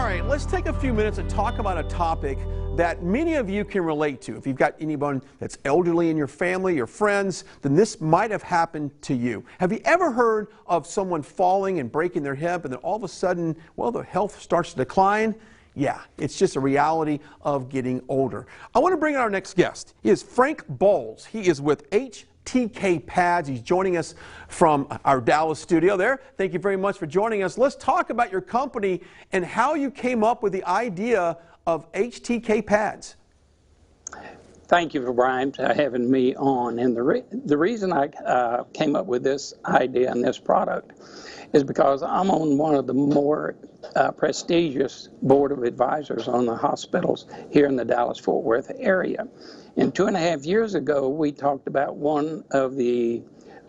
right, let's take a few minutes and talk about a topic that many of you can relate to. If you've got anyone that's elderly in your family, your friends, then this might have happened to you. Have you ever heard of someone falling and breaking their hip and then all of a sudden, well, their health starts to decline? Yeah, it's just a reality of getting older. I want to bring in our next guest. He is Frank Bowles. He is with HTK Pads. He's joining us from our Dallas studio there. Thank you very much for joining us. Let's talk about your company and how you came up with the idea of HTK Pads. Thank you, Brian, for having me on. And the reason I came up with this idea and this product is because I'm on one of the more prestigious board of advisors on the hospitals here in the Dallas-Fort Worth area. And 2.5 years ago, we talked about one of the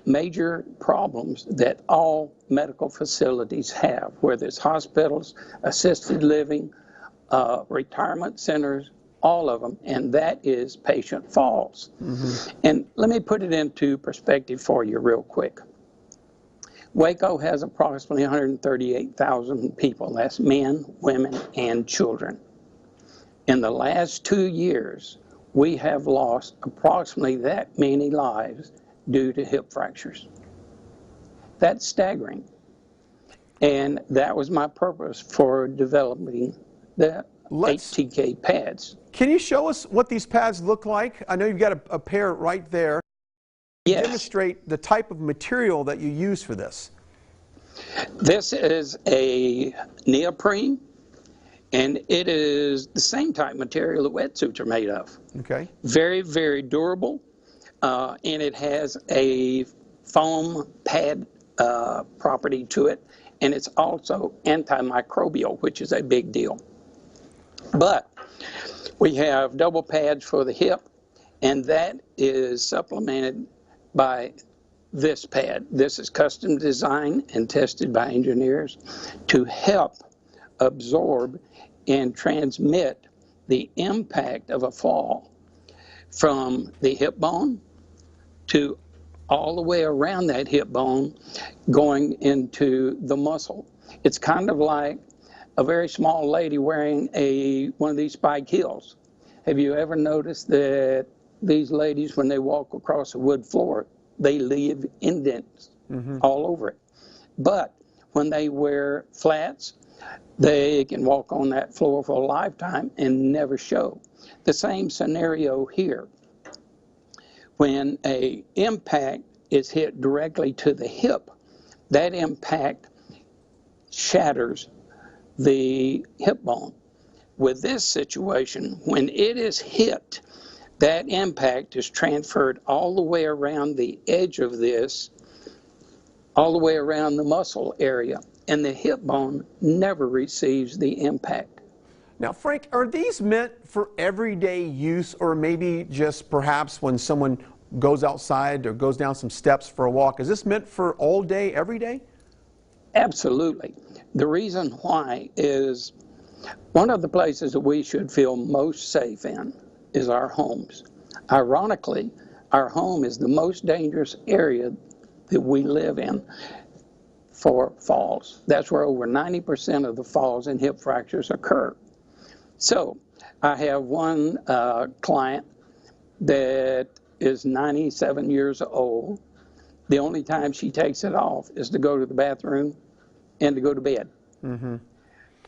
major problems that all medical facilities have, whether it's hospitals, assisted living, retirement centers, all of them, and that is patient falls. And let me put it into perspective for you real quick. Waco has approximately 138,000 people. That's men, women, and children. In the last 2 years, we have lost approximately that many lives due to hip fractures. That's staggering. And that was my purpose for developing the HTK pads. Can you show us what these pads look like? I know you've got a pair right there. Yes. Demonstrate the type of material that you use for this. This is a neoprene, and it is the same type material that wetsuits are made of. Okay. Very, very durable, and it has a foam pad property to it, and it's also antimicrobial, which is a big deal. But we have double pads for the hip, and that is supplemented by this pad. This is custom designed and tested by engineers to help absorb and transmit the impact of a fall from the hip bone to all the way around that hip bone going into the muscle. It's kind of like a very small lady wearing one of these spike heels. Have you ever noticed that these ladies, when they walk across a wood floor, they leave indents all over it? But when they wear flats, they can walk on that floor for a lifetime and never show. The same scenario here. When an impact is hit directly to the hip, that impact shatters the hip bone. With this situation, when it is hit, that impact is transferred all the way around the edge of this, all the way around the muscle area, and the hip bone never receives the impact. Now, Frank, are these meant for everyday use, or maybe just perhaps when someone goes outside or goes down some steps for a walk? Is this meant for all day, every day? Absolutely. The reason why is one of the places that we should feel most safe in is our homes. Ironically, our home is the most dangerous area that we live in for falls. That's where over 90% of the falls and hip fractures occur. So I have one client that is 97 years old. The only time she takes it off is to go to the bathroom and to go to bed.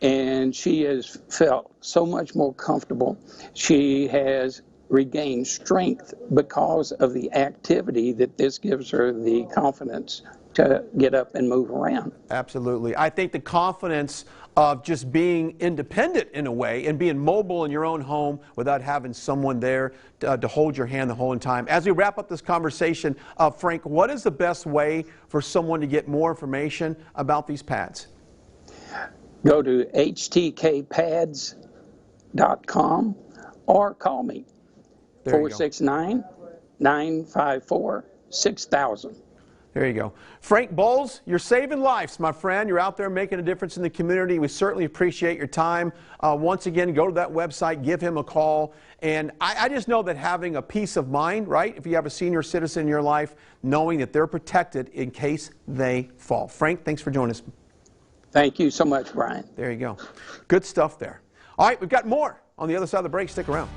And she has felt so much more comfortable. She has regained strength because of the activity that this gives her the confidence to get up and move around. Absolutely. I think the confidence of just being independent in a way and being mobile in your own home without having someone there to hold your hand the whole time. As we wrap up this conversation, Frank, what is the best way for someone to get more information about these pads? Go to htkpads.com or call me, 469-954-6000. There you go. Frank Bowles, you're saving lives, my friend. You're out there making a difference in the community. We certainly appreciate your time. Once again, go to that website, give him a call. And I just know that having a peace of mind, right, if you have a senior citizen in your life, knowing that they're protected in case they fall. Frank, thanks for joining us. Thank you so much, Brian. There you go. Good stuff there. All right, we've got more on the other side of the break. Stick around.